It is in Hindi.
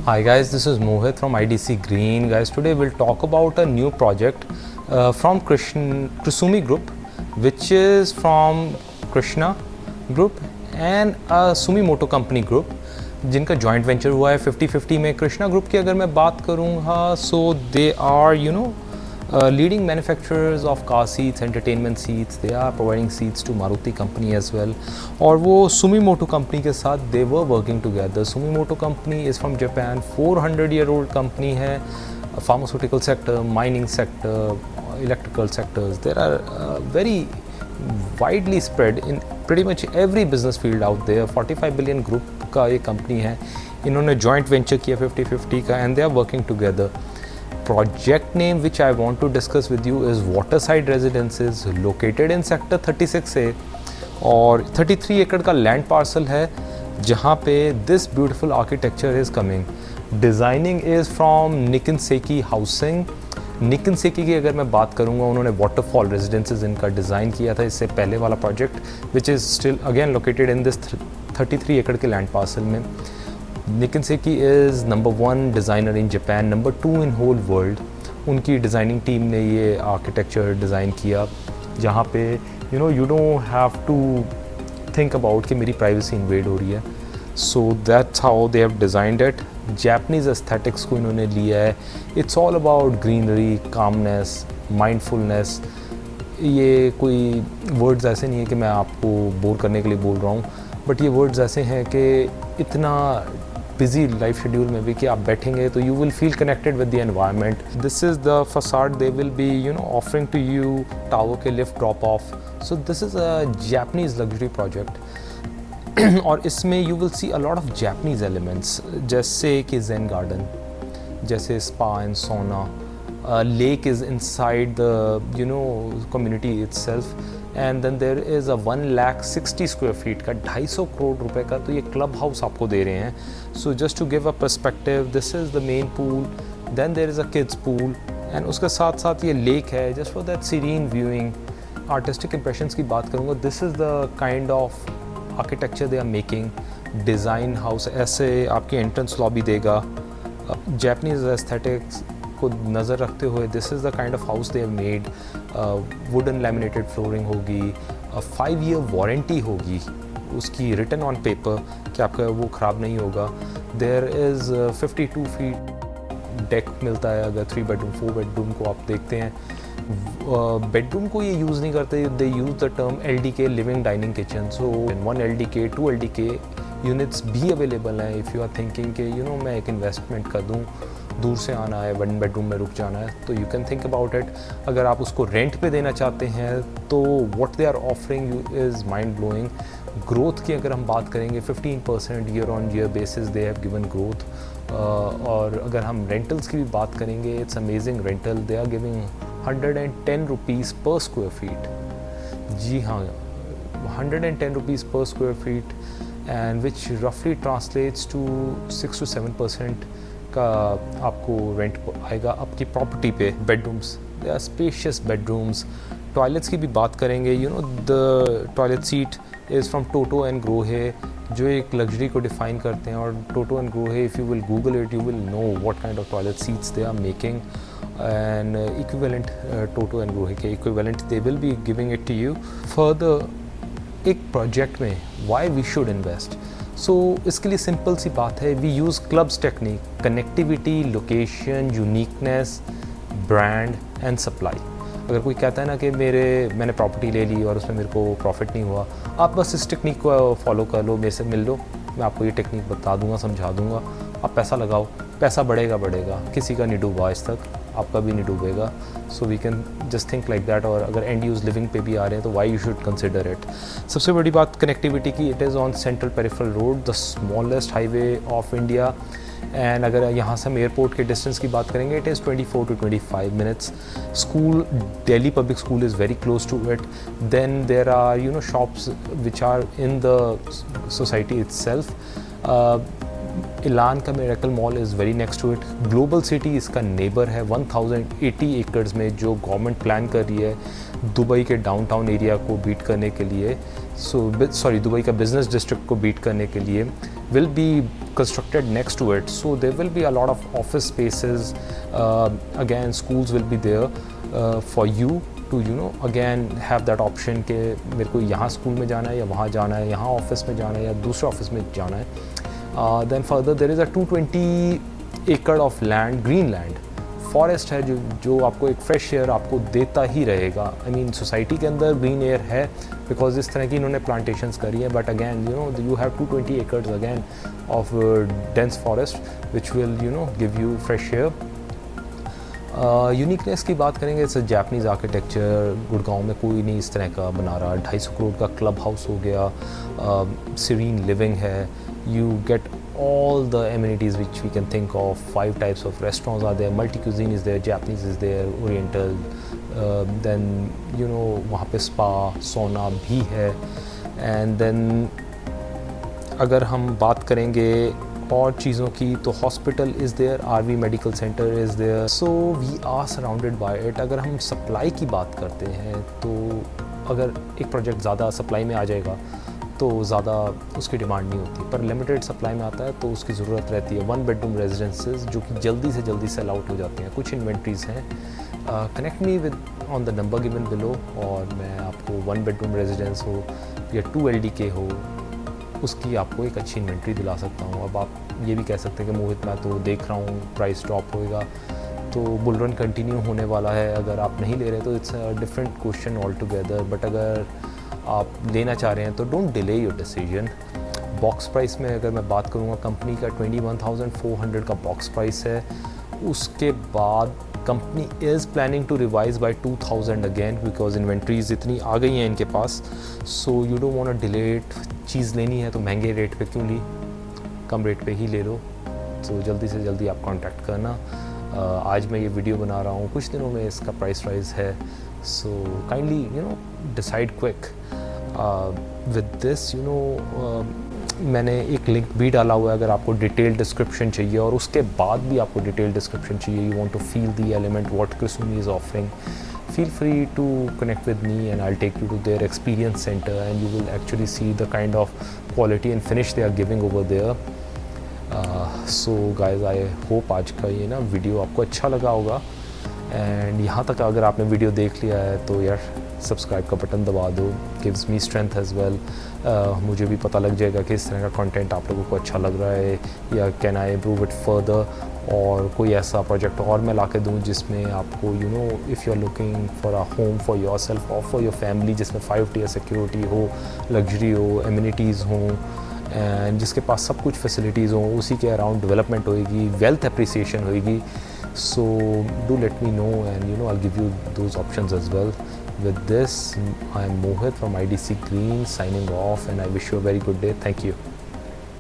Hi guys, this is Mohit from IDC Green. Guys, today we'll talk about a new project from Kusumi Group, which is from Krishna Group and Sumitomo Company Group, जिनका जॉइंट वेंचर हुआ है 50-50 में। कृष्णा ग्रुप की अगर मैं बात करूँगा, so they are leading manufacturers of car seats, entertainment seats. They are providing seats to Maruti company as well. और वो Sumitomo company के साथ they were working together. Sumitomo company is from Japan, 400-year-old company है, pharmaceutical sector, mining sector, electrical sectors. There are very widely spread in pretty much every business field out there. 45 billion group का ये company है, इन्होंने joint venture किया 50-50 का, and they are working together. Project name which I want to discuss with you is Waterside Residences, located in sector 36A और 33 एकड़ का लैंड पार्सल है जहाँ पे this beautiful architecture is coming. Designing is from Nikken Seiki Housing. Nikin सेकी की अगर मैं बात करूँगा, उन्होंने वाटरफॉल रेजिडेंसेज इनका डिज़ाइन किया था इससे पहले वाला project which is still again located in this 33 एकड़ के लैंड पार्सल में. Nikken Sekkei is number 1 designer in Japan, number 2 in whole world. उनकी डिज़ाइनिंग टीम ने ये आर्किटेक्चर डिज़ाइन किया जहाँ पे you don't have to think about कि मेरी प्राइवेसी इन्वेड हो रही है. So that's how they have designed it. Japanese aesthetics को इन्होंने लिया है. It's all about greenery, calmness, mindfulness. ये कोई वर्ड्स ऐसे नहीं है कि मैं आपको बोर करने के लिए बोल रहा हूँ, बट ये वर्ड्स ऐसे हैं कि इतना बिजी लाइफ शेड्यूल में भी कि आप बैठेंगे तो you will feel connected with the environment. This is the facade they will be offering to you tower के lift drop off. So this is a Japanese luxury project और इसमें you will see a lot of Japanese elements, जैसे कि ज़ेन गार्डन, जैसे spa and sauna. Lake is inside the community itself, and then there is a 1,60,000 square feet का 250 करोड़ रुपए का तो ये क्लब हाउस आपको दे रहे हैं. So just to give a perspective, this is the main pool, then there is a kids pool, and उसके साथ साथ ये लेक है just for that serene viewing. Artistic impressions की बात करूँगा, this is the kind of architecture they are making. Design house ऐसे आपकी एंट्रेंस लॉबी देगा. Japanese aesthetics को नज़र रखते हुए this is the kind of house they have made. Wooden laminated flooring होगी, 5 ईयर वारंटी होगी उसकी रिटन ऑन पेपर कि आपका वो ख़राब नहीं होगा. देयर इज़ 52 फीट डेक मिलता है अगर 3 बेडरूम 4 बेडरूम को आप देखते हैं. बेडरूम को ये यूज़ नहीं करते, they use the term LDK, living dining kitchen. So 1 LDK 2 LDK units भी अवेलेबल हैं इफ़ यू आर थिंकिंग कि मैं एक इन्वेस्टमेंट कर दूँ, दूर से आना है, 1 बेडरूम में रुक जाना है, तो you can think about it. अगर आप उसको रेंट पे देना चाहते हैं तो what they are offering you is mind blowing. Growth की अगर हम बात करेंगे 15% year on year basis they have given growth. और अगर हम रेंटल्स की भी बात करेंगे, it's amazing rental. They are giving 110 rupees per square feet. जी हाँ, 110 rupees per square feet, and which रफली ट्रांसलेट्स टू 6 to 7% का आपको रेंट आएगा आपकी प्रॉपर्टी पे. Bedrooms, they are spacious bedrooms. Toilets की भी बात करेंगे, the toilet seat is from Toto and Grohe, जो एक लग्जरी को डिफ़ाइन करते हैं. और Toto and Grohe, if you will Google it you will know what kind of toilet seats they are making, and equivalent Toto and Grohe के equivalent they will be giving it to you. Further एक प्रोजेक्ट में why we should invest. So इसके लिए सिंपल सी बात है, we use clubs technique, connectivity, location, uniqueness, brand and supply. अगर कोई कहता है ना कि मैंने प्रॉपर्टी ले ली और उसमें मेरे को प्रॉफिट नहीं हुआ, आप बस इस टेक्निक को फॉलो कर लो, मेरे से मिल लो, मैं आपको ये टेक्निक बता दूंगा, समझा दूंगा. आप पैसा लगाओ, पैसा बढ़ेगा. किसी का नहीं डूबा आज तक, आपका भी नहीं डूबेगा. So we can just think like that. और अगर एंड यूज़ लिविंग पे भी आ रहे हैं तो why you should consider it. सबसे बड़ी बात कनेक्टिविटी की, it is on central peripheral road, the smallest highway of India. And अगर यहाँ से हम एयरपोर्ट के डिस्टेंस की बात करेंगे, it is 24 to 25 minutes. School, Delhi public school is very close to it. Then there are shops which are in the society itself. Elan का miracle mall is very next to it. Global city इसका नेबर है 1080 एकड़्स में, जो गवर्नमेंट प्लान कर रही है दुबई के डाउनटाउन एरिया को बीट करने के लिए. दुबई का बिजनेस डिस्ट्रिक्ट को बीट करने के लिए will be constructed next to it, so there will be a lot of office spaces. Again, schools will be there for you to again have that option कि मेरे को यहाँ स्कूल में जाना है या वहाँ जाना है, यहाँ ऑफिस में जाना है या दूसरे ऑफिस में जाना है. Then further there is a 220 acre of land, green land. Forest है जो आपको एक फ्रेश एयर आपको देता ही रहेगा. आई मीन सोसाइटी के अंदर ग्रीन एयर है बिकॉज इस तरह की इन्होंने प्लांटेशंस करी हैं, but again you have 220 acres again of dense forest which will give you fresh air. Uniqueness की बात करेंगे, इट्स जापानीज़ आर्किटेक्चर. गुड़गांव में कोई नहीं इस तरह का बना रहा. 250 करोड़ का क्लब हाउस हो गया, सीरीन लिविंग है. You get all the amenities which we can think of. 5 types of restaurants are there, multi-cuisine is there, Japanese is there, Oriental. Then वहाँ पे spa, sauna भी है. And then अगर हम बात करेंगे और चीज़ों की तो hospital is there, RV medical centre is there. So we are surrounded by it. अगर हम सप्लाई की बात करते हैं तो अगर एक प्रोजेक्ट ज़्यादा सप्लाई में आ जाएगा तो ज़्यादा उसकी डिमांड नहीं होती, पर लिमिटेड सप्लाई में आता है तो उसकी ज़रूरत रहती है. 1 बेडरूम रेजिडेंसेस जो कि जल्दी से जल्दी सेल आउट हो जाती हैं. कुछ इन्वेंट्रीज़ हैं. Connect me with on the number given below और मैं आपको 1 बेडरूम रेजिडेंस हो या 2 LDK हो उसकी आपको एक अच्छी इन्वेंट्री दिला सकता हूँ. अब आप ये भी कह सकते हैं कि मोहित मैं तो देख रहा हूँ प्राइस ड्रॉप होएगा तो बुल रन कंटिन्यू होने वाला है. अगर आप नहीं ले रहे तो it's a different question all together. But अगर आप लेना चाह रहे हैं तो don't delay your decision. Box price में अगर मैं बात करूँगा, कंपनी का 21,400 का बॉक्स प्राइस है. उसके बाद company is planning to revise by 2,000 again because inventories इतनी आ गई हैं इनके पास. So you don't want to delay it. चीज़ लेनी है तो महंगे रेट पे क्यों ली, कम रेट पे ही ले लो. तो जल्दी से जल्दी आप कांटेक्ट करना. आज मैं ये वीडियो बना रहा हूँ, कुछ दिनों में इसका प्राइस राइज है. So kindly decide quick. With this मैंने एक लिंक भी डाला हुआ है अगर आपको डिटेल डिस्क्रिप्शन चाहिए और उसके बाद भी आपको डिटेल डिस्क्रिप्शन चाहिए. You want to feel the element what Kusumi is offering. Feel free to connect with me and I'll take you to their experience center and you will actually see the kind of quality and finish they are giving over there. So guys, I hope आज का ये ना वीडियो आपको अच्छा लगा होगा. एंड यहाँ तक अगर आपने वीडियो देख लिया है तो यार सब्सक्राइब का बटन दबा दो. Gives me strength as well. मुझे भी पता लग जाएगा कि इस तरह का कंटेंट आप लोगों को अच्छा लग रहा है या can I improve it further, और कोई ऐसा प्रोजेक्ट और मैं ला के दूँ जिसमें आपको if you are looking for a home for yourself और फॉर योर फैमिली, जिसमें 5 tier सिक्योरिटी हो, लग्जरी हो, एमिनिटीज़ हों एंड जिसके पास सब कुछ फैसिलिटीज़ हों, उसी के अराउंड डेवलपमेंट होएगी, वेल्थ अप्रिसिएशन होएगी. So do let me know and I'll give you those options as well. With this, I am Mohit from IDC Green signing off and I wish you a very good day. Thank you.